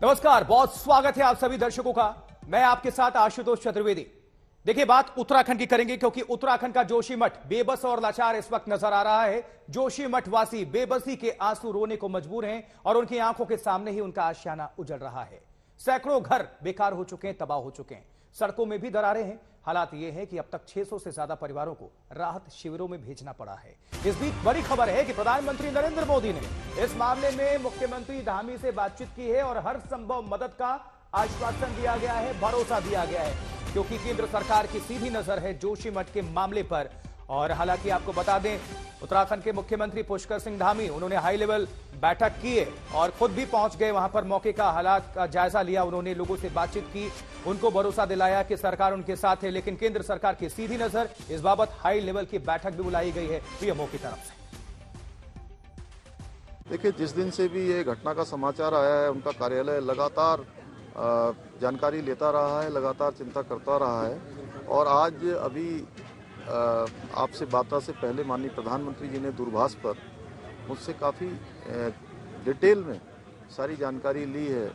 नमस्कार, बहुत स्वागत है आप सभी दर्शकों का। मैं आपके साथ आशुतोष चतुर्वेदी। देखिए, बात उत्तराखंड की करेंगे क्योंकि उत्तराखंड का जोशीमठ बेबस और लाचार इस वक्त नजर आ रहा है। जोशीमठ वासी बेबसी के आंसू रोने को मजबूर हैं और उनकी आंखों के सामने ही उनका आशियाना उजड़ रहा है। सैकड़ों घर बेकार हो चुके हैं, तबाह हो चुके हैं, सड़कों में भी दरारें हैं। हालात ये है कि अब तक 600 से ज्यादा परिवारों को राहत शिविरों में भेजना पड़ा है। इस बीच बड़ी खबर है कि प्रधानमंत्री नरेंद्र मोदी ने इस मामले में मुख्यमंत्री धामी से बातचीत की है और हर संभव मदद का आश्वासन दिया गया है, भरोसा दिया गया है, क्योंकि केंद्र सरकार की सीधी नजर है जोशीमठ के मामले पर। और हालांकि आपको बता दें, उत्तराखंड के मुख्यमंत्री पुष्कर सिंह धामी उन्होंने हाई लेवल बैठक की है और खुद भी पहुंच गए वहां पर, मौके का हालात का जायजा लिया। उन्होंने लोगों से बातचीत की, उनको भरोसा दिलाया कि सरकार उनके साथ है, लेकिन केंद्र सरकार की सीधी नजर, इस बाबत हाई लेवल की बैठक भी बुलाई गई है पीएमओ की तरफ से। देखिए, जिस दिन से भी ये घटना का समाचार आया है, उनका कार्यालय लगातार जानकारी लेता रहा है, लगातार चिंता करता रहा है। और आज अभी आपसे बात से पहले माननीय प्रधानमंत्री जी ने दूरभाष पर मुझसे काफ़ी डिटेल में सारी जानकारी ली है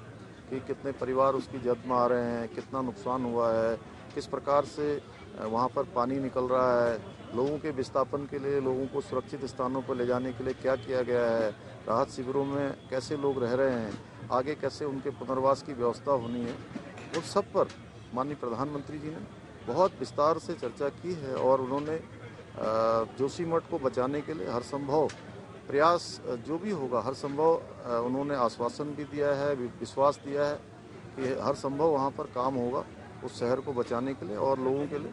कि कितने परिवार उसकी जद में आ रहे हैं, कितना नुकसान हुआ है, किस प्रकार से वहाँ पर पानी निकल रहा है, लोगों के विस्थापन के लिए, लोगों को सुरक्षित स्थानों पर ले जाने के लिए क्या किया गया है, राहत शिविरों में कैसे लोग रह रहे हैं, आगे कैसे उनके पुनर्वास की व्यवस्था होनी है, उस सब पर माननीय प्रधानमंत्री जी ने बहुत विस्तार से चर्चा की है। और उन्होंने जोशीमठ को बचाने के लिए हर संभव प्रयास जो भी होगा, हर संभव उन्होंने आश्वासन भी दिया है, विश्वास दिया है कि हर संभव वहाँ पर काम होगा उस शहर को बचाने के लिए, और लोगों के लिए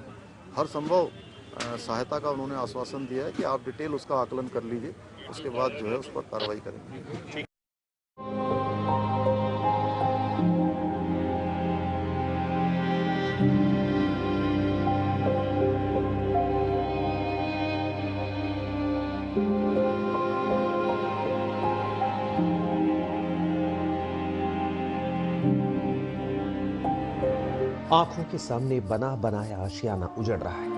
हर संभव सहायता का उन्होंने आश्वासन दिया है कि आप डिटेल उसका आकलन कर लीजिए, उसके बाद जो है उस पर कार्रवाई करेंगे। आंखों के सामने बना बनाया आशियाना उजड़ रहा है।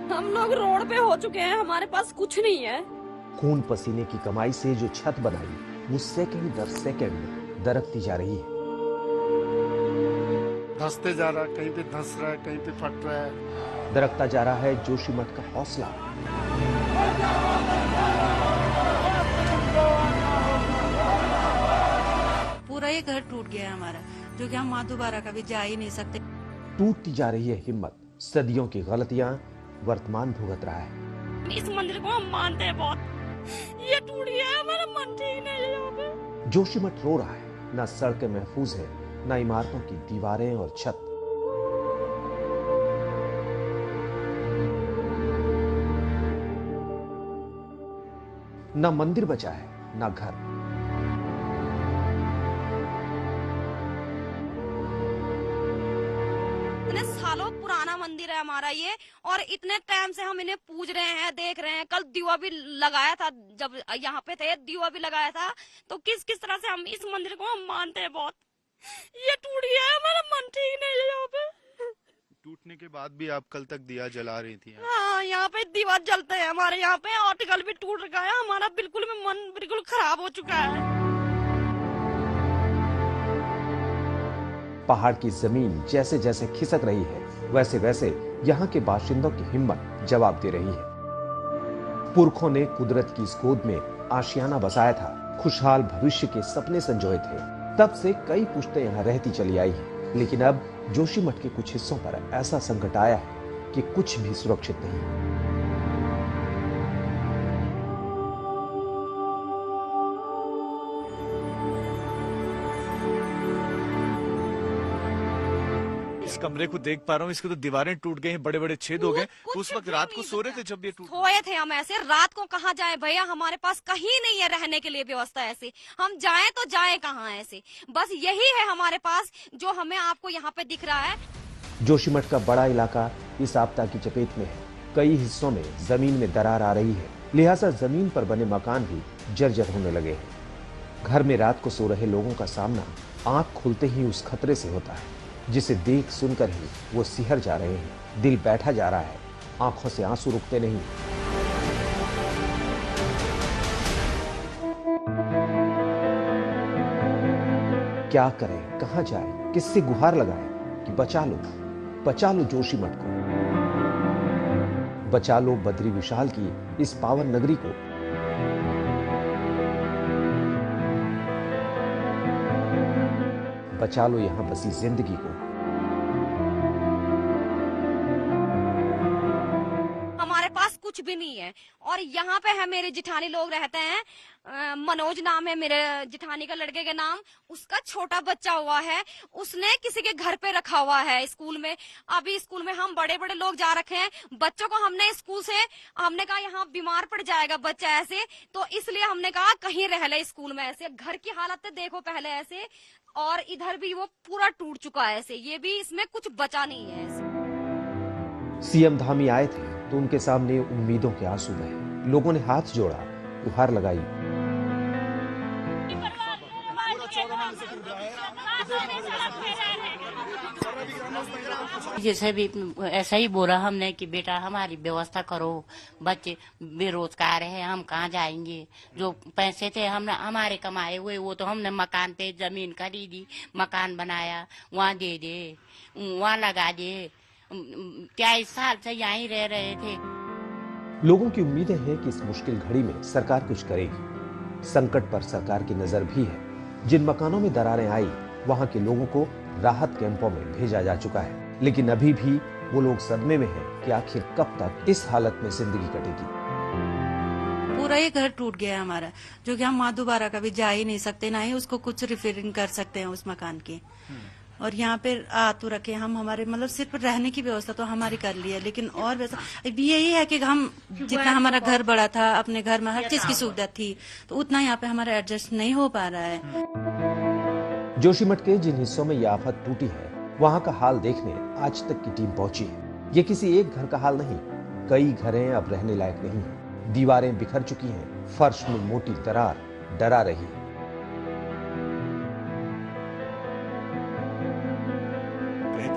हम लोग रोड पे हो चुके हैं, हमारे पास कुछ नहीं है। खून पसीने की कमाई से जो छत बनाई, वो सेकंड दर सेकंड दरकती जा रही है। धंसते जा रहा है, कहीं पे धंस रहा है, कहीं पे फट रहा है। दरकता जा रहा है जोशीमठ का हौसला। पूरा ये घर टूट गया है हमारा, जो कि हम वहाँ दोबारा कभी जा ही नहीं सकते। टूटती जा रही है हिम्मत, सदियों की गलतियां वर्तमान भुगत रहा है। इस मंदिर को हम मानते हैं बहुत, ये टूट गया है, हमारा मन ठीक नहीं है यहाँ पे। जोशीमठ रो रहा है, ना सड़कें महफूज है, ना इमारतों की दीवारें और छत। ना मंदिर बचा है, ना घर। सालों पुराना मंदिर है हमारा ये, और इतने टाइम से हम इन्हें पूज रहे हैं, देख रहे हैं। कल दीवा भी लगाया था, जब यहाँ पे थे दीवा भी लगाया था। तो किस किस तरह से हम इस मंदिर को हम मानते हैं बहुत। ये टूट गया है, हमारा मन ठीक नहीं है यहाँ पे। टूटने के बाद भी आप कल तक दिया जला रही थी। हाँ, यहाँ पे दीवा जलते हैं हमारे यहाँ पे। आर्टिकल भी टूट रखा है हमारा, बिल्कुल भी मन बिल्कुल खराब हो चुका है। पहाड़ की जमीन जैसे जैसे खिसक रही है, वैसे वैसे यहाँ के बाशिंदों की हिम्मत जवाब दे रही है। पुरखों ने कुदरत की इस गोद में आशियाना बसाया था, खुशहाल भविष्य के सपने संजोए थे। तब से कई पुश्तें यहाँ रहती चली आई हैं, लेकिन अब जोशीमठ के कुछ हिस्सों पर ऐसा संकट आया है कि कुछ भी सुरक्षित नहीं। इस कमरे को देख पा रहा हूँ, इसकी तो दीवारें टूट गई हैं, बड़े बड़े छेद हो गए। उस वक्त रात को सो रहे थे जब ये टूट? सोए थे हम ऐसे। रात को कहाँ जाए भैया, हमारे पास कहीं नहीं है रहने के लिए व्यवस्था ऐसे। हम जाएं तो जाएं कहाँ ऐसे, बस यही है हमारे पास जो हमें आपको यहाँ पे दिख रहा है। जोशीमठ का बड़ा इलाका इस आपदा की चपेट में है। कई हिस्सों में जमीन में दरार आ रही है, लिहाजा जमीन पर बने मकान भी जर्जर होने लगे हैं। घर में रात को सो रहे लोगों का सामना आंख खुलते ही उस खतरे से होता है, जिसे देख सुनकर ही वो सिहर जा रहे हैं, दिल बैठा जा रहा है, आंखों से आंसू रुकते नहीं। क्या करें, कहां जाए, किससे गुहार लगाए कि बचा लो जोशीमठ को, बचा लो बद्री विशाल की इस पावन नगरी को। बचा लो यहां बसी जिंदगी को। हमारे पास कुछ भी नहीं है और यहाँ पे है मेरे जिठानी लोग रहते हैं। मनोज नाम है मेरे जिठानी का लड़के के नाम। उसका छोटा बच्चा हुआ है, उसने किसी के घर पे रखा हुआ है स्कूल में। अभी स्कूल में हम बड़े बड़े लोग जा रखे हैं, बच्चों को हमने स्कूल से हमने कहा यहाँ बीमार पड़ जाएगा बच्चा ऐसे, तो इसलिए हमने कहा कहीं रह ले स्कूल में। ऐसे घर की हालत देखो पहले ऐसे, और इधर भी वो पूरा टूट चुका है ऐसे, ये भी इसमें कुछ बचा नहीं है ऐसे। सीएम धामी आए थे तो उनके सामने उम्मीदों के आंसू बहे। लोगों ने हाथ जोड़ा, गुहार लगाई। जैसे भी ऐसा ही बोला हमने कि बेटा हमारी व्यवस्था करो, बच्चे बेरोजगार है, हम कहाँ जाएंगे। जो पैसे थे हमने हमारे कमाए हुए वो तो हमने मकान पे जमीन खरीदी, मकान बनाया, वहाँ दे दे, वहाँ लगा दे। 23 साल से यहीं रह रहे थे। लोगों की उम्मीदें हैं कि इस मुश्किल घड़ी में सरकार कुछ करेगी। संकट पर सरकार की नजर भी है। जिन मकानों में दरारें आई, वहां के लोगों को राहत कैंपों में भेजा जा चुका है, लेकिन अभी भी वो लोग सदमे में हैं कि आखिर कब तक इस हालत में जिंदगी कटेगी। पूरा ये घर टूट गया है हमारा, जो कि हम वहाँ दोबारा कभी जा ही नहीं सकते, ना ही उसको कुछ रिपेयरिंग कर सकते हैं उस मकान की। और यहाँ पे तो रखे हम, हमारे मतलब सिर्फ रहने की व्यवस्था तो हमारी कर ली है, लेकिन और वैसा अभी यही है कि हम जितना हमारा घर बड़ा था, अपने घर में हर चीज की सुविधा थी, तो उतना यहाँ पे हमारा एडजस्ट नहीं हो पा रहा है। जोशीमठ के जिन हिस्सों में यह आफत टूटी है, वहां का हाल देखने आज तक की टीम पहुंची है। ये किसी एक घर का हाल नहीं, कई घरें अब रहने लायक नहीं है। दीवारें बिखर चुकी हैं, फर्श में मोटी दरार डरा रही है।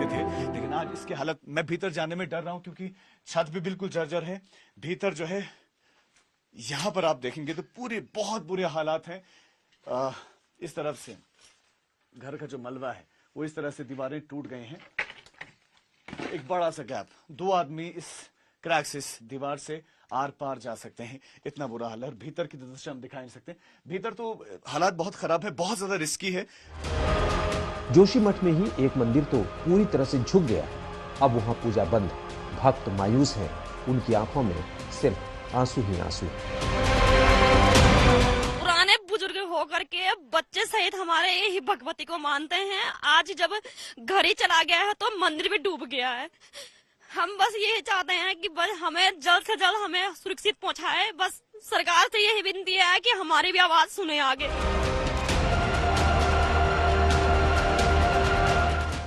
थे, लेकिन आज इसकी हालत, मैं भीतर जाने में डर रहा हूं क्योंकि छत भी बिल्कुल जर्जर है। भीतर जो है, यहां पर आप देखेंगे तो पूरे बहुत बुरे हालात हैं। इस तरफ से घर का जो मलबा है वो इस तरह से दीवारें टूट गए हैं। एक बड़ा सा गैप, 2 आदमी इस क्रैक से, इस दीवार से आर पार जा सकते हैं, इतना बुरा हाल है। भीतर की दृश्य हम दिखा नहीं सकते। भीतर तो हालात बहुत खराब है, बहुत ज्यादा रिस्की है। जोशीमठ में ही एक मंदिर तो पूरी तरह से झुक गया। अब वहां पूजा बंद, भक्त मायूस हैं, उनकी आंखों में सिर्फ आंसू ही आंसू। पुराने बुजुर्ग होकर के बच्चे सहित हमारे ही भगवती को मानते हैं। आज जब घर ही चला गया है तो मंदिर भी डूब गया है। हम बस यही चाहते हैं कि बस हमें जल्द से जल्द हमें सुरक्षित पहुंचाए। बस सरकार से यही विनती है कि हमारी भी आवाज सुने आगे।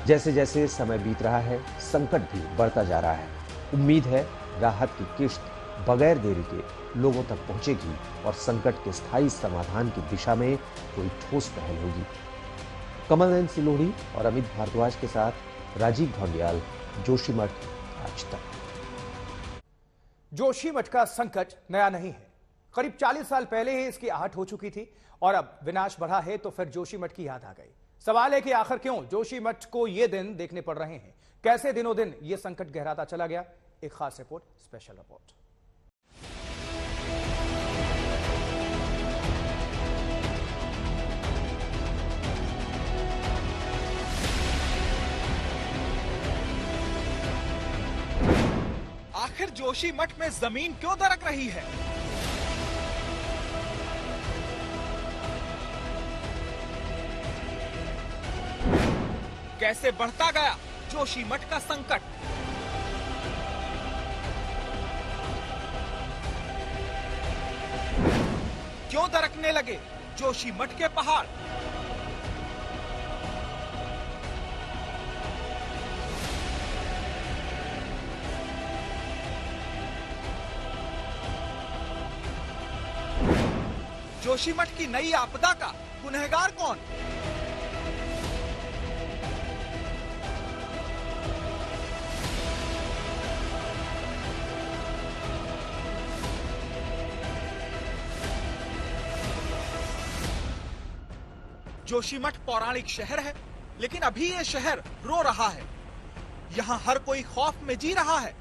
जैसे जैसे समय बीत रहा है, संकट भी बढ़ता जा रहा है। उम्मीद है राहत की किश्त बगैर देरी के लोगों तक पहुंचेगी और संकट के स्थायी समाधान की दिशा में कोई ठोस पहल होगी। कमल नयन सिलोड़ी और अमित भारद्वाज के साथ राजीव ढोंडियाल, जोशीमठ आज तक। जोशीमठ का संकट नया नहीं है। करीब 40 साल पहले ही इसकी आहट हो चुकी थी और अब विनाश बढ़ा है तो फिर जोशीमठ की याद आ गई। सवाल है कि आखिर क्यों जोशीमठ को ये दिन देखने पड़ रहे हैं? कैसे दिनों दिन ये संकट गहराता चला गया? एक खास रिपोर्ट, स्पेशल रिपोर्ट। आखिर जोशीमठ में जमीन क्यों दरक रही है? कैसे बढ़ता गया जोशीमठ का संकट? क्यों दरकने लगे जोशीमठ के पहाड़? जोशीमठ की नई आपदा का गुनहगार कौन? जोशीमठ पौराणिक शहर है, लेकिन अभी ये शहर रो रहा है। यहाँ हर कोई खौफ में जी रहा है।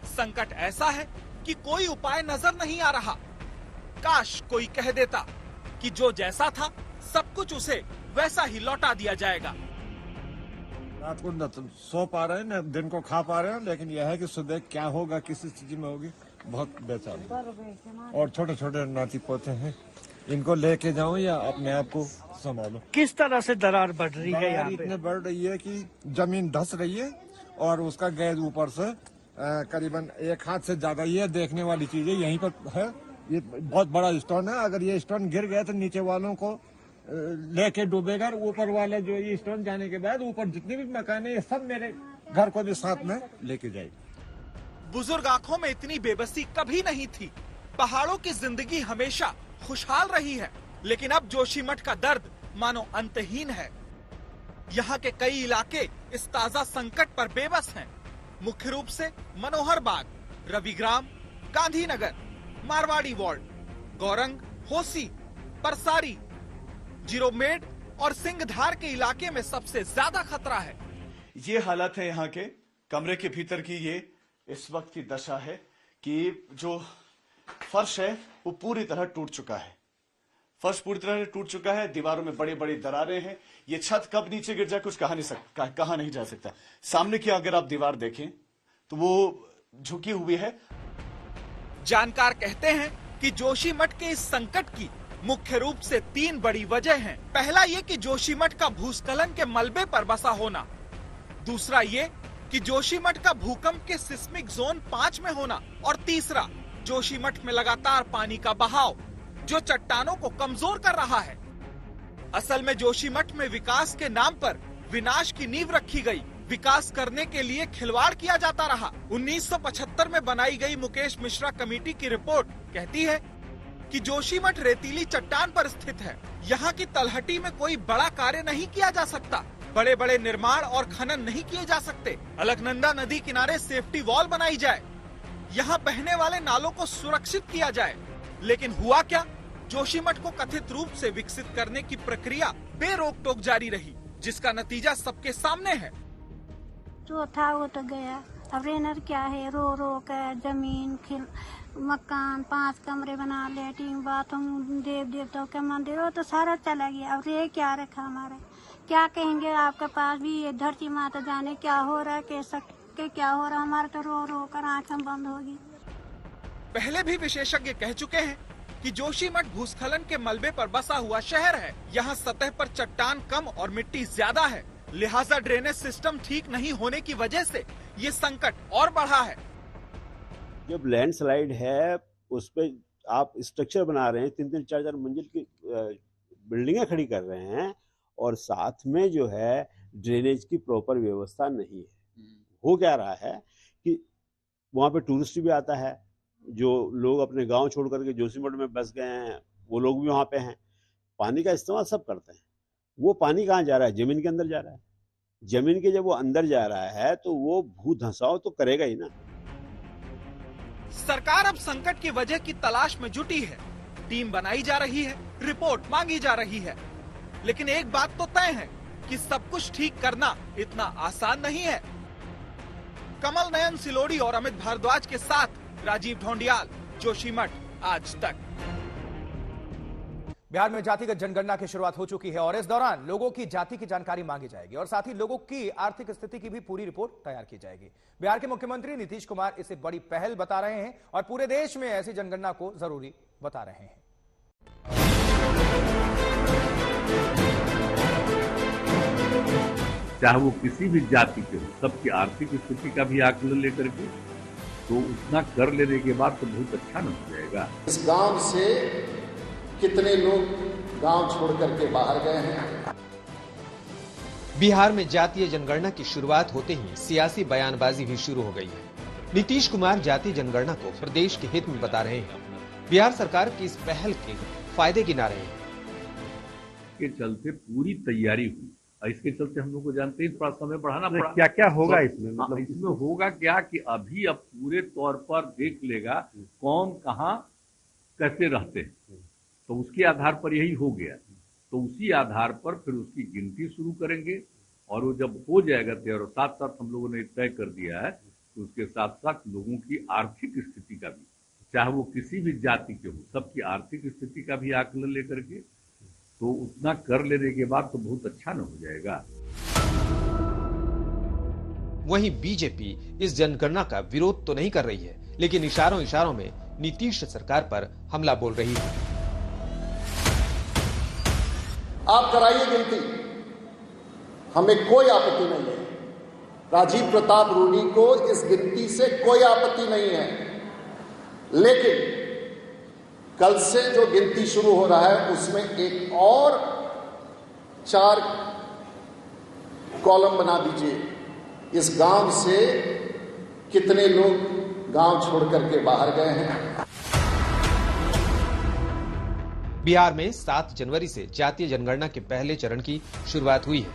संकट ऐसा है कि कोई उपाय नजर नहीं आ रहा। काश कोई कह देता कि जो जैसा था सब कुछ उसे वैसा ही लौटा दिया जाएगा। रात को न तो सो पा रहे हैं न दिन को खा पा रहे हैं, लेकिन यह है कि सुबह क्या होगा, किस स्थिति में होगी, बहुत बेचैन। और छोटे छोटे नाती पोते हैं, इनको लेके जाऊं या अपने आप को संभालो। किस तरह से दरार बढ़ रही है यहाँ पे? इतने बढ़ रही है कि जमीन धस रही है और उसका गैस ऊपर से करीबन 1 हाथ से ज्यादा। ये देखने वाली चीज है, यहीं पर है। ये बहुत बड़ा स्टोन है। अगर ये स्टोन गिर गया तो नीचे वालों को लेके डूबेगा। ऊपर वाले जो ये स्टोन जाने के बाद ऊपर जितने भी मकान है ये सब मेरे घर को भी साथ में लेके जाएगी। बुजुर्ग आंखों में इतनी बेबसी कभी नहीं थी। पहाड़ों की जिंदगी हमेशा खुशहाल रही है, लेकिन अब जोशीमठ का दर्द मानो अंतहीन है। यहाँ के कई इलाके इस ताजा संकट पर बेबस हैं। मुख्य रूप से मनोहर बाग, रविग्राम, गांधीनगर, मारवाड़ी वार्ड, गौरंग, होसी, परसारी, जिरोमेड और सिंहधार के इलाके में सबसे ज्यादा खतरा है। ये हालत है यहाँ के कमरे के भीतर की। ये इस वक्त की दशा है कि जो फर्श है वो पूरी तरह टूट चुका है। फर्श पूरी तरह टूट चुका है। दीवारों में बड़ी बड़ी दरारें हैं। ये छत कब नीचे गिर जाए कुछ कहा नहीं जा सकता। सामने की अगर आप दीवार देखें तो वो झुकी हुई है। जानकार कहते हैं कि जोशीमठ के इस संकट की मुख्य रूप से 3 बड़ी वजह हैं। पहला ये कि जोशीमठ का भूस्खलन के मलबे पर बसा होना। दूसरा ये कि जोशीमठ का भूकंप के सिस्मिक जोन 5 में होना। और तीसरा जोशीमठ में लगातार पानी का बहाव जो चट्टानों को कमजोर कर रहा है। असल में जोशीमठ में विकास के नाम पर विनाश की नींव रखी गई। विकास करने के लिए खिलवाड़ किया जाता रहा। 1975 में बनाई गई मुकेश मिश्रा कमेटी की रिपोर्ट कहती है कि जोशीमठ रेतीली चट्टान पर स्थित है। यहाँ की तलहटी में कोई बड़ा कार्य नहीं किया जा सकता। बड़े बड़े निर्माण और खनन नहीं किए जा सकते। अलकनंदा नदी किनारे सेफ्टी वॉल बनाई जाए। यहाँ बहने वाले नालों को सुरक्षित किया जाए। लेकिन हुआ क्या? जोशीमठ को कथित रूप से विकसित करने की प्रक्रिया बेरोक टोक जारी रही, जिसका नतीजा सबके सामने है। जो था वो तो गया। अब रेनर क्या है, रो रो कर जमीन मकान 5 कमरे बना, लेटरिन बाथरूम, देव देवताओं के मंदिर, वो तो सारा चला गया। अब रे क्या रखा हमारे? क्या कहेंगे? आपके पास भी ये धरती माता जाने क्या हो रहा है, कैसा क्या हो रहा है। हमारे तो रो रो कर आंखें बंद होगी। पहले भी विशेषज्ञ कह चुके हैं कि जोशीमठ भूस्खलन के मलबे पर बसा हुआ शहर है। यहाँ सतह पर चट्टान कम और मिट्टी ज्यादा है, लिहाजा ड्रेनेज सिस्टम ठीक नहीं होने की वजह से ये संकट और बढ़ा है। जब लैंडस्लाइड है उस पे आप स्ट्रक्चर बना रहे हैं, 3-3, 4-4 मंजिल की बिल्डिंगें खड़ी कर रहे हैं और साथ में जो है ड्रेनेज की प्रॉपर व्यवस्था नहीं है। हो क्या रहा है कि वहाँ पे टूरिस्ट भी आता है, जो लोग अपने गांव छोड़ करके जोशीमठ में बस गए हैं वो लोग भी वहाँ पे हैं। पानी का इस्तेमाल सब करते हैं। वो पानी कहाँ जा रहा है? जमीन के अंदर जा रहा है। जमीन के जब वो अंदर जा रहा है तो वो भू धंसाव तो करेगा ही ना। सरकार अब संकट की वजह की तलाश में जुटी है। टीम बनाई जा रही है, रिपोर्ट मांगी जा रही है। लेकिन एक बात तो तय है कि सब कुछ ठीक करना इतना आसान नहीं है। कमल नयन सिलोड़ी और अमित भारद्वाज के साथ राजीव ढोंडियाल, जोशीमठ आज तक। बिहार में जातिगत जनगणना की शुरुआत हो चुकी है और इस दौरान लोगों की जाति की जानकारी मांगी जाएगी और साथ ही लोगों की आर्थिक स्थिति की भी पूरी रिपोर्ट तैयार की जाएगी। बिहार के मुख्यमंत्री नीतीश कुमार इसे बड़ी पहल बता रहे हैं और पूरे देश में ऐसी जनगणना को जरूरी बता रहे हैं। चाहे वो किसी भी जाति के हो, सबकी आर्थिक स्थिति का भी आकलन लेकर के तो उतना कर लेने के बाद तो बहुत अच्छा न हो जाएगा। इस गांव से कितने लोग गांव छोड़ करके बाहर गए हैं। बिहार में जातीय जनगणना की शुरुआत होते ही सियासी बयानबाजी भी शुरू हो गई है। नीतीश कुमार जातीय जनगणना को प्रदेश के हित में बता रहे हैं। बिहार सरकार की इस पहल के फायदे गिना रहे हैं। के चलते पूरी तैयारी हुई। इसके चलते हम लोग को जानते हैं थोड़ा समय बढ़ाना पड़ा। क्या क्या होगा इसमें? मतलब इसमें होगा क्या कि अभी अब पूरे तौर पर देख लेगा कौन कहाँ कैसे रहते हैं, तो उसके आधार पर यही हो गया। तो उसी आधार पर फिर उसकी गिनती शुरू करेंगे और वो जब हो जाएगा तैयार, और साथ साथ हम लोगों ने तय कर दिया है कि उसके साथ साथ लोगों की आर्थिक स्थिति का भी, चाहे वो किसी भी जाति के हो, सबकी आर्थिक स्थिति का भी आकलन लेकर के, तो उतना कर लेने के बाद तो बहुत अच्छा न हो जाएगा। वहीं बीजेपी इस जनगणना का विरोध तो नहीं कर रही है, लेकिन इशारों इशारों में नीतीश सरकार पर हमला बोल रही है। आप कराइए गिनती, हमें कोई आपत्ति नहीं है। राजीव प्रताप रूडी को इस गिनती से कोई आपत्ति नहीं है, लेकिन कल से जो गिनती शुरू हो रहा है उसमें एक और 4 कॉलम बना दीजिए। इस गांव से कितने लोग गांव छोड़ करके बाहर गए हैं। बिहार में 7 जनवरी से जातीय जनगणना के पहले चरण की शुरुआत हुई है।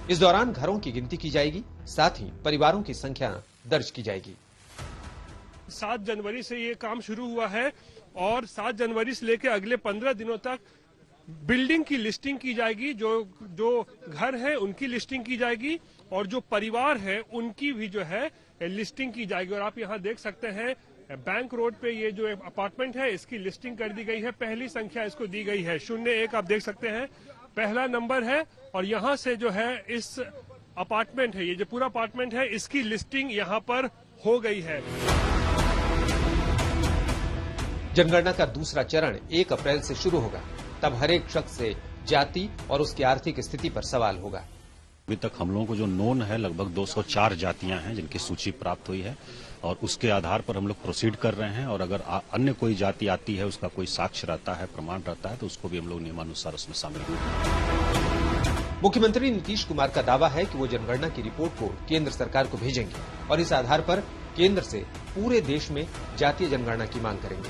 इस दौरान घरों की गिनती की जाएगी, साथ ही परिवारों की संख्या दर्ज की जाएगी। 7 जनवरी से ये काम शुरू हुआ है और 7 जनवरी से लेकर अगले 15 दिनों तक बिल्डिंग की लिस्टिंग की जाएगी। जो घर है उनकी लिस्टिंग की जाएगी और जो परिवार है उनकी भी जो है लिस्टिंग की जाएगी। और आप यहाँ देख सकते हैं बैंक रोड पे ये जो अपार्टमेंट है इसकी लिस्टिंग कर दी गई है। पहली संख्या इसको दी गई है 01, आप देख सकते हैं पहला नंबर है। और यहाँ से जो है इस अपार्टमेंट है, ये जो पूरा अपार्टमेंट है इसकी लिस्टिंग यहाँ पर हो गई है। जनगणना का दूसरा चरण 1 अप्रैल से शुरू होगा। तब हर एक शख्स से जाति और उसकी आर्थिक स्थिति पर सवाल होगा। अभी तक हम लोगों को जो नोन है लगभग 204 जातियां हैं जिनकी सूची प्राप्त हुई है और उसके आधार पर हम लोग प्रोसीड कर रहे हैं। और अगर अन्य कोई जाति आती है, उसका कोई साक्ष्य रहता है, प्रमाण रहता है, तो उसको भी हम लोग नियमानुसार उसमें शामिल होंगे। मुख्यमंत्री नीतीश कुमार का दावा है कि वो जनगणना की रिपोर्ट को केंद्र सरकार को भेजेंगे और इस आधार पर केंद्र से पूरे देश में जातीय जनगणना की मांग करेंगे।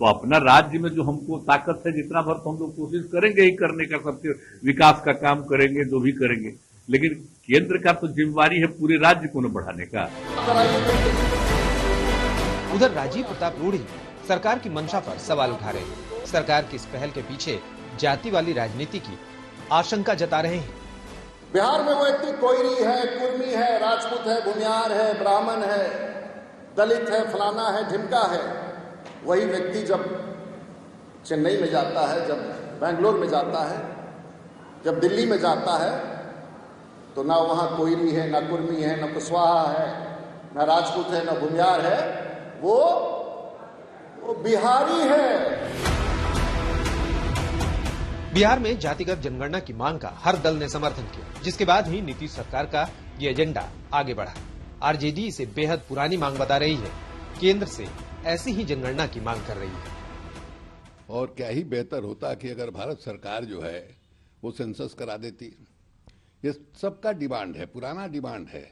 तो अपना राज्य में जो हमको ताकत है जितना भर तो हम लोग कोशिश करेंगे ही करने का, सबके विकास का काम करेंगे, जो भी करेंगे, लेकिन केंद्र का तो जिम्मेवारी है पूरे राज्य को न बढ़ाने का। उधर राजीव प्रताप रूडी सरकार की मंशा पर सवाल उठा रहे हैं। सरकार की इस पहल के पीछे जाति वाली राजनीति की आशंका जता रहे हैं। बिहार में वो व्यक्ति कोयरी है, कुर्मी है, राजपूत है, भूमियार है, ब्राह्मण है, दलित है, फलाना है, ढिमका है, वही व्यक्ति जब चेन्नई में जाता है, जब बेंगलोर में जाता है, जब दिल्ली में जाता है, तो ना वहां कोयरी है, ना कुर्मी है, ना कुशवाहा है, ना राजपूत है, ना भूमियार है, वो बिहारी है। बिहार में जातिगत जनगणना की मांग का हर दल ने समर्थन किया, जिसके बाद ही नीतीश सरकार का ये एजेंडा आगे बढ़ा। आरजेडी इसे बेहद पुरानी मांग बता रही है, केंद्र से ऐसी ही जनगणना की मांग कर रही है। और क्या ही बेहतर होता कि अगर भारत सरकार जो है वो सेंसस करा देती। ये सबका डिमांड है, पुराना डिमांड है।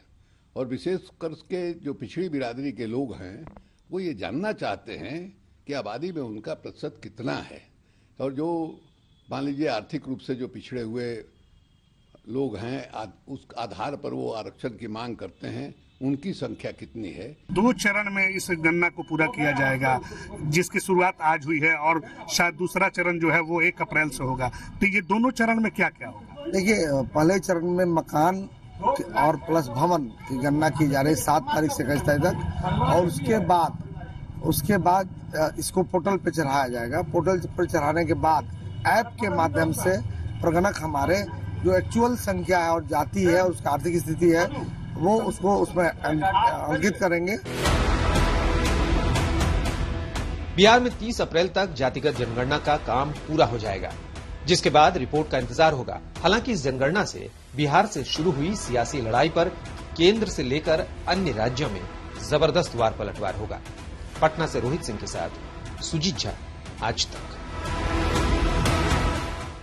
और विशेष कर के जो पिछड़ी बिरादरी के लोग हैं वो ये जानना चाहते हैं कि आबादी में उनका प्रतिशत कितना है, और जो मान लीजिए आर्थिक रूप से जो पिछड़े हुए लोग हैं उस आधार पर वो आरक्षण की मांग करते हैं, उनकी संख्या कितनी है। 2 चरण में इस गणना को पूरा किया जाएगा, जिसकी शुरुआत आज हुई है और शायद दूसरा चरण जो है वो 1 अप्रैल से होगा। तो ये दोनों चरण में क्या क्या होगा? देखिए, पहले चरण में मकान और प्लस भवन की गणना की जा रही है 7 तारीख से 21 तारीख तक, और उसके बाद इसको पोर्टल पे चढ़ाया जाएगा। पोर्टल पर चढ़ाने के बाद ऐप के माध्यम से प्रगणक हमारे जो एक्चुअल संख्या है और जाति है और उसका आर्थिक स्थिति है वो उसको उसमें अंकित करेंगे। बिहार में 30 अप्रैल तक जातिगत जनगणना का काम पूरा हो जाएगा, जिसके बाद रिपोर्ट का इंतजार होगा। हालांकि इस जनगणना से बिहार से शुरू हुई सियासी लड़ाई पर केंद्र से लेकर अन्य राज्यों में जबरदस्त वार पलटवार होगा। पटना से रोहित सिंह के साथ सुजीत झा, आज तक।